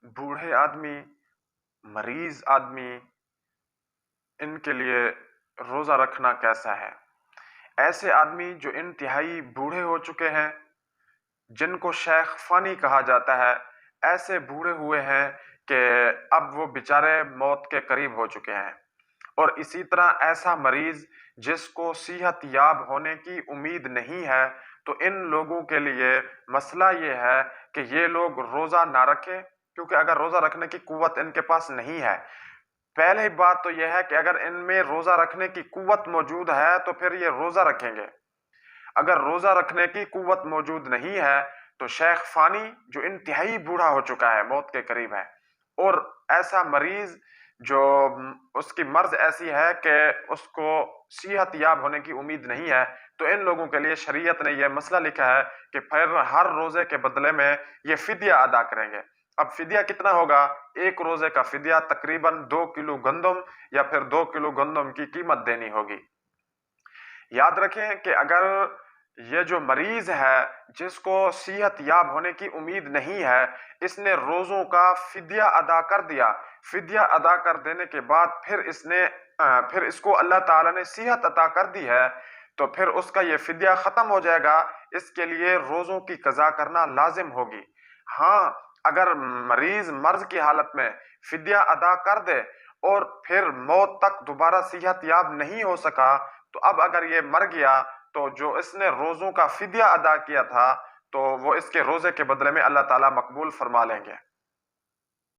بوڑھے آدمی، مریض آدمی، ان کے لیے روزہ رکھنا کیسا ہے؟ ایسے آدمی جو انتہائی بوڑھے ہو چکے ہیں، جن کو شیخ فانی کہا جاتا ہے، ایسے بوڑھے ہوئے ہیں کہ اب وہ بیچارے موت کے قریب ہو چکے ہیں، اور اسی طرح ایسا مریض جس کو صحت یاب ہونے کی امید نہیں ہے، تو ان لوگوں کے لیے مسئلہ یہ ہے کہ یہ لوگ روزہ نہ رکھیں، کیونکہ اگر روزہ رکھنے کی قوت ان کے پاس نہیں ہے. پہلی بات تو یہ ہے کہ اگر ان میں روزہ رکھنے کی قوت موجود ہے تو پھر یہ روزہ رکھیں گے. اگر روزہ رکھنے کی قوت موجود نہیں ہے تو شیخ فانی جو انتہائی بوڑھا ہو چکا ہے، موت کے قریب ہے، اور ایسا مریض جو اس کی مرض ایسی ہے کہ اس کو صحت یاب ہونے کی امید نہیں ہے، تو ان لوگوں کے لیے شریعت نے یہ مسئلہ لکھا ہے کہ پھر ہر روزے کے بدلے میں یہ فدیہ ادا کریں گے. اب فدیہ کتنا ہوگا؟ ایک روزے کا فدیہ تقریباً 2 کلو گندم یا پھر 2 کلو گندم کی قیمت دینی ہوگی. یاد رکھیں کہ اگر یہ جو مریض ہے جس کو صحت یاب ہونے کی امید نہیں ہے، اس نے روزوں کا فدیہ ادا کر دیا، فدیہ ادا کر دینے کے بعد پھر اس کو اللہ تعالیٰ نے صحت عطا کر دی ہے، تو پھر اس کا یہ فدیہ ختم ہو جائے گا. اس کے لیے روزوں کی قضا کرنا لازم ہوگی. ہاں، اگر مریض مرض کی حالت میں فدیہ ادا کر دے اور پھر موت تک دوبارہ صحت یاب نہیں ہو سکا، تو اب اگر یہ مر گیا تو جو اس نے روزوں کا فدیہ ادا کیا تھا تو وہ اس کے روزے کے بدلے میں اللہ تعالیٰ مقبول فرما لیں گے.